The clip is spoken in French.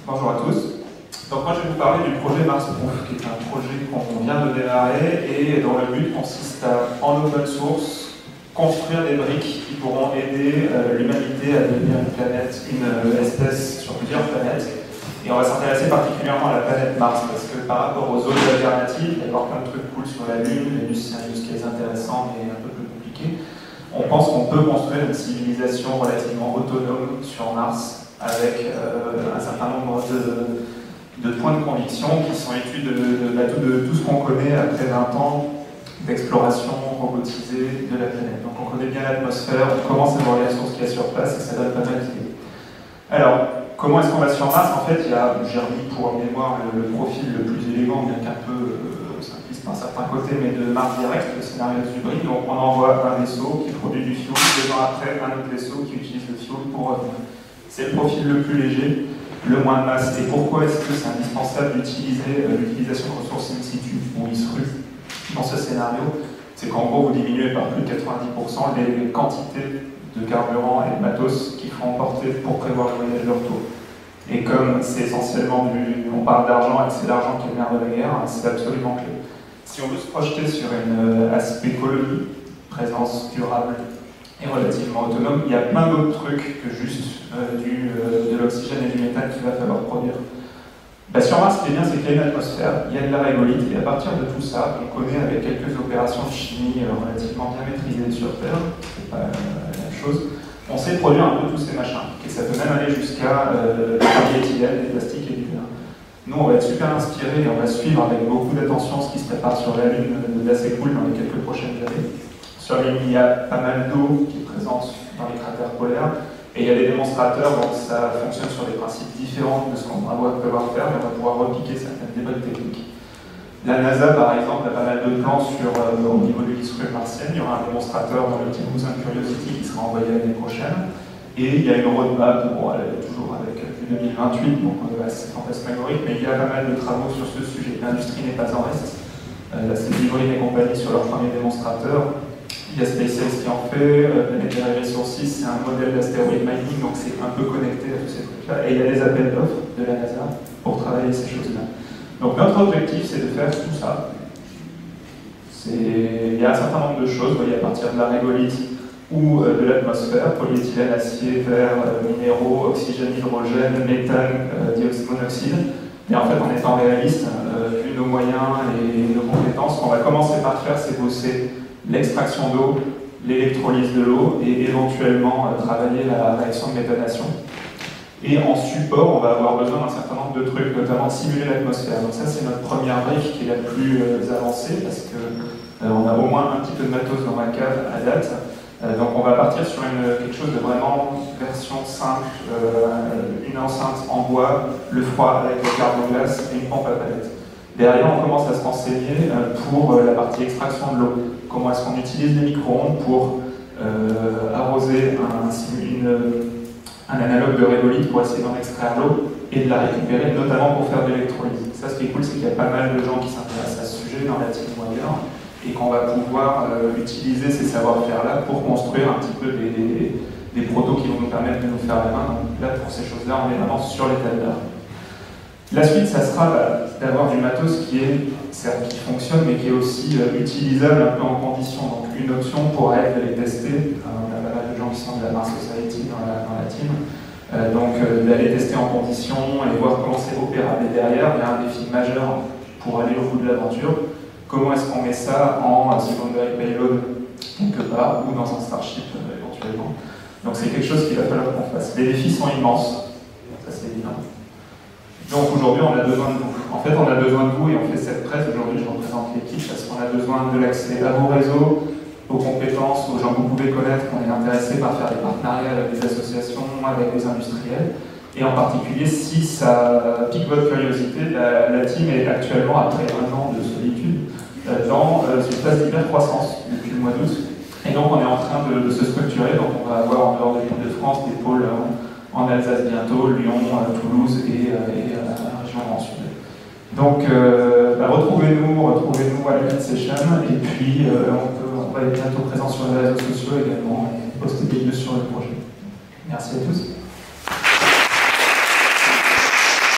Bonjour à tous. Donc moi je vais vous parler du projet MarsProof, qui est un projet qu'on vient de démarrer et dont le but consiste à, en open source, construire des briques qui pourront aider l'humanité à devenir une espèce sur plusieurs planètes. Et on va s'intéresser particulièrement à la planète Mars, parce que par rapport aux autres alternatives, il va y avoir plein de trucs cool sur la Lune, Vénus c'est un use case intéressant mais un peu plus compliqué. On pense qu'on peut construire une civilisation relativement autonome sur Mars, avec un certain nombre de points de conviction qui sont issus de tout ce qu'on connaît après 20 ans d'exploration robotisée de la planète. Donc on connaît bien l'atmosphère, on commence à voir les ressources qu'il y a sur place et ça donne pas mal d'idées. Alors, comment est-ce qu'on va sur Mars? En fait, j'ai remis pour mémoire le profil le plus élégant, bien qu'un peu simpliste d'un certain côté, mais de Mars Direct, le scénario du brique. Donc on envoie un vaisseau qui produit du fuel, 2 ans après, un autre vaisseau qui utilise le fuel pour revenir. C'est le profil le plus léger, le moins de masse. Et pourquoi est-ce que c'est indispensable d'utiliser l'utilisation de ressources in situ, ou ISRU, dans ce scénario? C'est qu'en gros, vous diminuez par plus de 90% les quantités de carburant et de matos qu'il faut emporter pour prévoir le voyage de retour. Et comme c'est essentiellement on parle d'argent et que c'est l'argent qui est le nerf de la guerre, c'est absolument clé. Si on veut se projeter sur un aspect écologie, présence durable et relativement autonome, il y a plein d'autres trucs que juste de l'oxygène et du méthane qu'il va falloir produire. Sur Mars, ce qui est bien, c'est qu'il y a une atmosphère, il y a de la régolithe, et à partir de tout ça, on connaît avec quelques opérations de chimie relativement bien maîtrisées sur Terre, c'est pas la même chose, on sait produire un peu tous ces machins, et ça peut même aller jusqu'à du polyéthylène, des plastiques et du verre. Nous, on va être super inspirés et on va suivre avec beaucoup d'attention ce qui se prépare sur la Lune d'assez cool dans les quelques prochaines années. Sur la Lune, il y a pas mal d'eau qui est présente dans les cratères polaires. Et il y a des démonstrateurs, donc ça fonctionne sur des principes différents de ce qu'on va pouvoir faire, mais on va pouvoir repiquer certaines des bonnes techniques. La NASA, par exemple, a pas mal de plans au niveau de l'ISRU martienne. Il y aura un démonstrateur dans le petit cousin Curiosity qui sera envoyé l'année prochaine. Et il y a une roadmap, bon, elle est toujours avec 2028, donc c'est fantasmagorique, mais il y a pas mal de travaux sur ce sujet. L'industrie n'est pas en reste. C'est Vivrine et compagnie sur leur premier démonstrateur. Il y a SpaceX qui en fait, Planetary Resources, c'est un modèle d'astéroïde mining, donc c'est un peu connecté à tous ces trucs-là. Et il y a des appels d'offres de la NASA pour travailler ces choses-là. Donc notre objectif, c'est de faire tout ça. Il y a un certain nombre de choses, vous voyez, à partir de la régolithe ou de l'atmosphère, polyéthylène, acier, verre, minéraux, oxygène, hydrogène, méthane, dioxyde monoxyde. Et en fait, en étant réaliste, vu nos moyens et nos compétences, ce qu'on va commencer par faire, c'est bosser l'extraction d'eau, l'électrolyse de l'eau et éventuellement travailler la réaction de méthanation. Et en support, on va avoir besoin d'un certain nombre de trucs, notamment de simuler l'atmosphère. Donc ça, c'est notre première brique qui est la plus avancée parce qu'on a au moins un petit peu de matos dans ma cave à date. Donc on va partir sur quelque chose de vraiment version simple, une enceinte en bois, le froid avec le carboglace et une pompe à palette. Derrière, on commence à se renseigner pour la partie extraction de l'eau. Comment est-ce qu'on utilise les micro-ondes pour arroser un analogue de régolithe pour essayer d'en extraire l'eau et de la récupérer, notamment pour faire de l'électrolyse. Ça, ce qui est cool, c'est qu'il y a pas mal de gens qui s'intéressent à ce sujet dans la team ou ailleurs, et qu'on va pouvoir utiliser ces savoir-faire-là pour construire un petit peu des protos qui vont nous permettre de nous faire la main. Donc là, pour ces choses-là, on est vraiment sur l'état de l'art. La suite, ça sera d'avoir du matos qui fonctionne, mais qui est aussi utilisable un peu en condition. Donc une option pourrait être de les tester. On a pas mal de gens qui sont de la Mars Society dans la team. Donc d'aller tester en condition et voir comment c'est opérable. Et derrière, il y a un défi majeur pour aller au bout de l'aventure. Comment est-ce qu'on met ça en secondary payload quelque part ou dans un Starship éventuellement. Donc c'est quelque chose qu'il va falloir qu'on fasse. Les défis sont immenses, ça c'est évident. Donc aujourd'hui, on a besoin de vous. En fait, on a besoin de vous et on fait cette presse. Aujourd'hui, je représente l'équipe parce qu'on a besoin de l'accès à vos réseaux, aux compétences, aux gens que vous pouvez connaître, qu'on est intéressé par faire des partenariats avec des associations, avec des industriels. Et en particulier, si ça pique votre curiosité, la team est actuellement, après un an de solitude, dans une phase d'hyper-croissance depuis le mois d'août. Et donc, on est en train de se structurer. Donc, on va avoir en dehors de l'Île-de-France des pôles en Alsace bientôt, Lyon, Toulouse et la région Grand Sud. Donc retrouvez-nous à la Session et puis on va être bientôt présent sur les réseaux sociaux également, poster des vidéos sur le projet. Merci à tous.